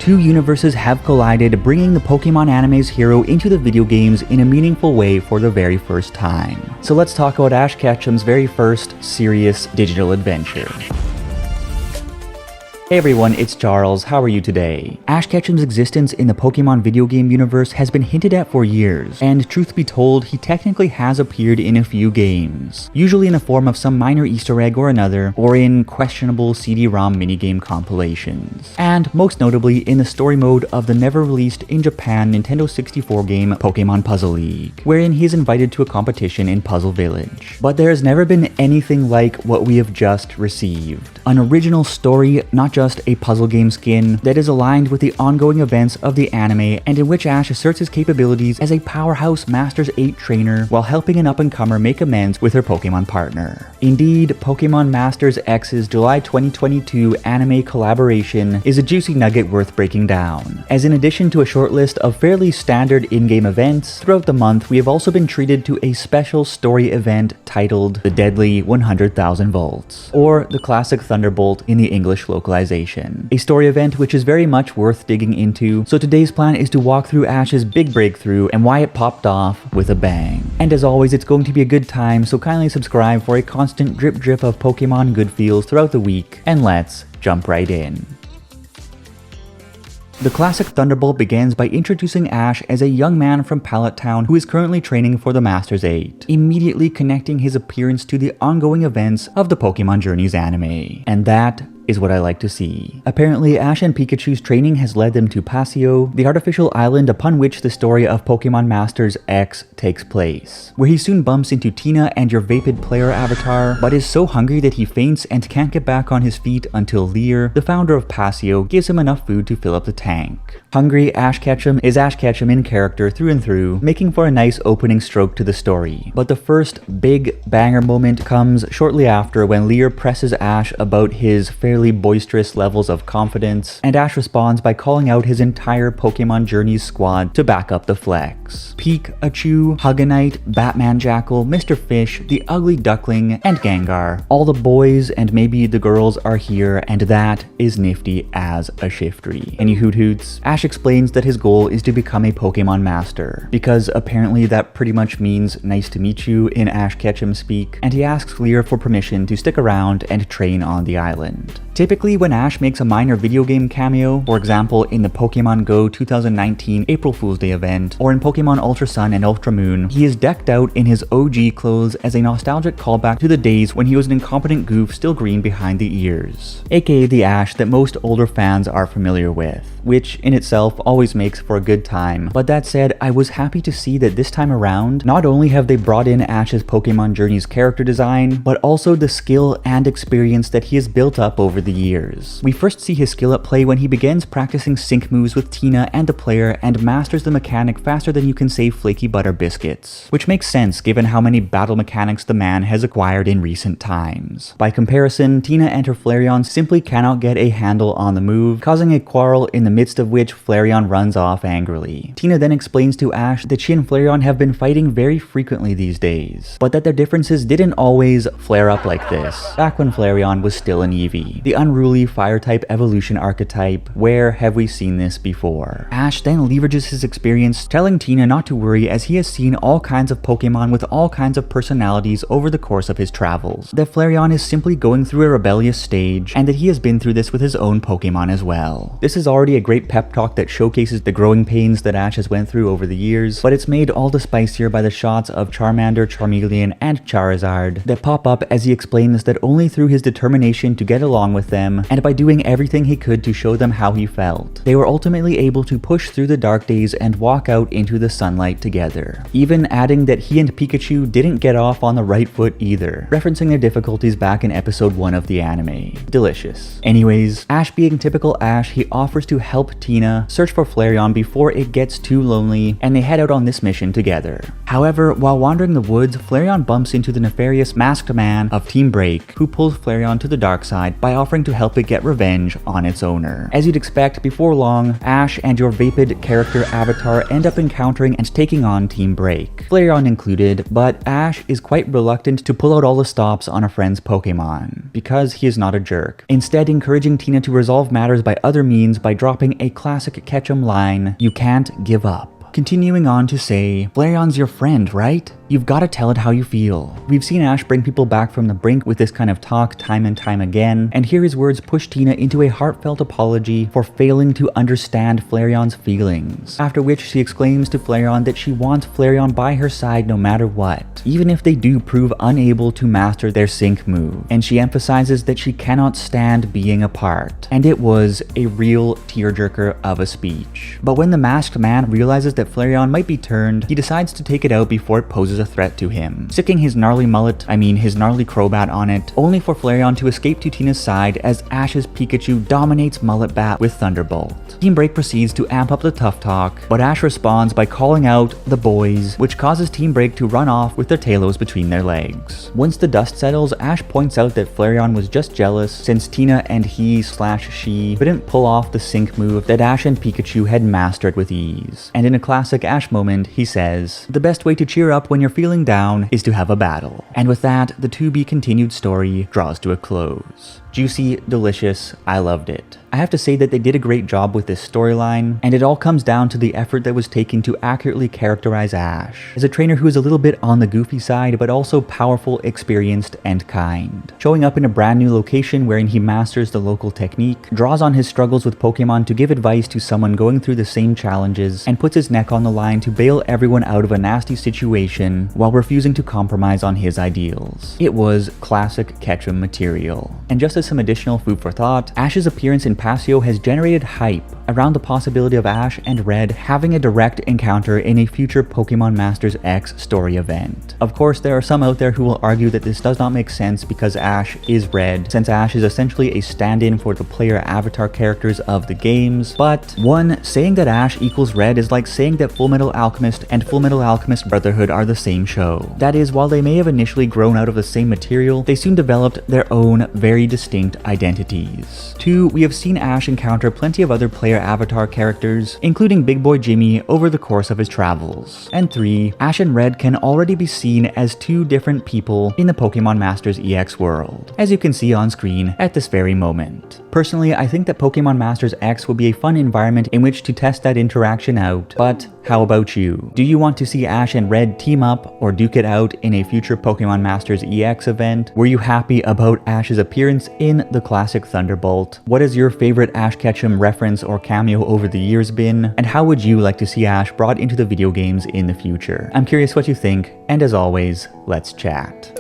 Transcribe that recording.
two universes have collided, bringing the Pokemon anime's hero into the video games in a meaningful way for the very first time. So let's talk about Ash Ketchum's very first serious digital adventure. Hey everyone, it's Charles. How are you today? Ash Ketchum's existence in the Pokemon video game universe has been hinted at for years, and truth be told, he technically has appeared in a few games, usually in the form of some minor Easter egg or another, or in questionable CD-ROM minigame compilations, and most notably in the story mode of the never-released in Japan Nintendo 64 game Pokemon Puzzle League, wherein he is invited to a competition in Puzzle Village. But there has never been anything like what we have just received. An original story, not just a puzzle game skin, that is aligned with the ongoing events of the anime and in which Ash asserts his capabilities as a powerhouse Masters 8 trainer while helping an up-and-comer make amends with her Pokemon partner. Indeed, Pokemon Masters X's July 2022 anime collaboration is a juicy nugget worth breaking down, as in addition to a short list of fairly standard in-game events, throughout the month we have also been treated to a special story event titled The Deadly 100,000 Volts, or the Classic Thunderbolt in the English localization. A story event which is very much worth digging into, so today's plan is to walk through Ash's big breakthrough and why it popped off with a bang. And as always, it's going to be a good time, so kindly subscribe for a constant drip of Pokemon good feels throughout the week, and let's jump right in. The Classic Thunderbolt begins by introducing Ash as a young man from Pallet Town who is currently training for the Masters 8, immediately connecting his appearance to the ongoing events of the Pokemon Journeys anime. And that is what I like to see. Apparently, Ash and Pikachu's training has led them to Paseo, the artificial island upon which the story of Pokemon Masters X takes place, where he soon bumps into Tina and your Vapid player avatar, but is so hungry that he faints and can't get back on his feet until Lear, the founder of Paseo, gives him enough food to fill up the tank. Hungry Ash Ketchum is Ash Ketchum in character through and through, making for a nice opening stroke to the story. But the first big banger moment comes shortly after when Lear presses Ash about his fairly boisterous levels of confidence, and Ash responds by calling out his entire Pokemon Journeys squad to back up the flex. Pikachu, Hugonite, Batman Jackal, Mr. Fish, the Ugly Duckling, and Gengar. All the boys and maybe the girls are here, and that is nifty as a shiftry. Any hoot hoots? Ash explains that his goal is to become a Pokemon Master, because apparently that pretty much means nice to meet you in Ash Ketchum speak, and he asks Lear for permission to stick around and train on the island. Typically, when Ash makes a minor video game cameo, for example in the Pokemon Go 2019 April Fool's Day event, or in Pokemon Ultra Sun and Ultra Moon, he is decked out in his OG clothes as a nostalgic callback to the days when he was an incompetent goof still green behind the ears, aka the Ash that most older fans are familiar with, which in itself always makes for a good time. But that said, I was happy to see that this time around, not only have they brought in Ash's Pokemon Journeys character design, but also the skill and experience that he has built up over the years. We first see his skill at play when he begins practicing sync moves with Tina and the player and masters the mechanic faster than you can say flaky butter biscuits, which makes sense given how many battle mechanics the man has acquired in recent times. By comparison, Tina and her Flareon simply cannot get a handle on the move, causing a quarrel in the midst of which Flareon runs off angrily. Tina then explains to Ash that she and Flareon have been fighting very frequently these days, but that their differences didn't always flare up like this, back when Flareon was still an Eevee, the unruly fire-type evolution archetype. Where have we seen this before? Ash then leverages his experience, telling Tina not to worry as he has seen all kinds of Pokemon with all kinds of personalities over the course of his travels, that Flareon is simply going through a rebellious stage, and that he has been through this with his own Pokemon as well. This is already a great pep talk that showcases the growing pains that Ash has went through over the years, but it's made all the spicier by the shots of Charmander, Charmeleon, and Charizard that pop up as he explains that only through his determination to get along with them, and by doing everything he could to show them how he felt, they were ultimately able to push through the dark days and walk out into the sunlight together. Even adding that he and Pikachu didn't get off on the right foot either, referencing their difficulties back in episode 1 of the anime. Delicious. Anyways, Ash being typical Ash, he offers to help Tina search for Flareon before it gets too lonely, and they head out on this mission together. However, while wandering the woods, Flareon bumps into the nefarious masked man of Team Break, who pulls Flareon to the dark side by offering offering to help it get revenge on its owner. As you'd expect, before long, Ash and your Vapid character avatar end up encountering and taking on Team Break, Flareon included, but Ash is quite reluctant to pull out all the stops on a friend's Pokemon, because he is not a jerk, instead encouraging Tina to resolve matters by other means by dropping a classic Ketchum line, "You can't give up." Continuing on to say, Flareon's your friend, right? You've got to tell it how you feel. We've seen Ash bring people back from the brink with this kind of talk time and time again, and here his words push Tina into a heartfelt apology for failing to understand Flareon's feelings, after which she exclaims to Flareon that she wants Flareon by her side no matter what, even if they do prove unable to master their sync move, and she emphasizes that she cannot stand being apart, and it was a real tearjerker of a speech. But when the masked man realizes that Flareon might be turned, he decides to take it out before it poses a threat to him, sticking his gnarly Crobat on it, only for Flareon to escape to Tina's side as Ash's Pikachu dominates Mullet Bat with Thunderbolt. Team Break proceeds to amp up the tough talk, but Ash responds by calling out the boys, which causes Team Break to run off with their talos between their legs. Once the dust settles, Ash points out that Flareon was just jealous since Tina and he/she couldn't pull off the sync move that Ash and Pikachu had mastered with ease. And in a classic Ash moment, he says, "The best way to cheer up when you're feeling down is to have a battle." And with that, the to be continued story draws to a close. Juicy, delicious, I loved it. I have to say that they did a great job with this storyline, and it all comes down to the effort that was taken to accurately characterize Ash as a trainer who is a little bit on the goofy side, but also powerful, experienced, and kind. Showing up in a brand new location wherein he masters the local technique, draws on his struggles with Pokemon to give advice to someone going through the same challenges, and puts his neck on the line to bail everyone out of a nasty situation while refusing to compromise on his ideals. It was classic Ketchum material. And just as some additional food for thought, Ash's appearance in Paseo has generated hype around the possibility of Ash and Red having a direct encounter in a future Pokemon Masters X story event. Of course, there are some out there who will argue that this does not make sense because Ash is Red, since Ash is essentially a stand-in for the player avatar characters of the games, but one, saying that Ash equals Red is like saying that Fullmetal Alchemist and Fullmetal Alchemist Brotherhood are the same show. That is, while they may have initially grown out of the same material, they soon developed their own very distinct identities. 2, we have seen Ash encounter plenty of other player avatar characters, including Big Boy Jimmy, over the course of his travels. And 3, Ash and Red can already be seen as two different people in the Pokemon Masters EX world, as you can see on screen at this very moment. Personally, I think that Pokemon Masters X will be a fun environment in which to test that interaction out, but how about you? Do you want to see Ash and Red team up or duke it out in a future Pokemon Masters EX event? Were you happy about Ash's appearance in the Classic Thunderbolt? What has your favorite Ash Ketchum reference or cameo over the years been? And how would you like to see Ash brought into the video games in the future? I'm curious what you think, and as always, let's chat.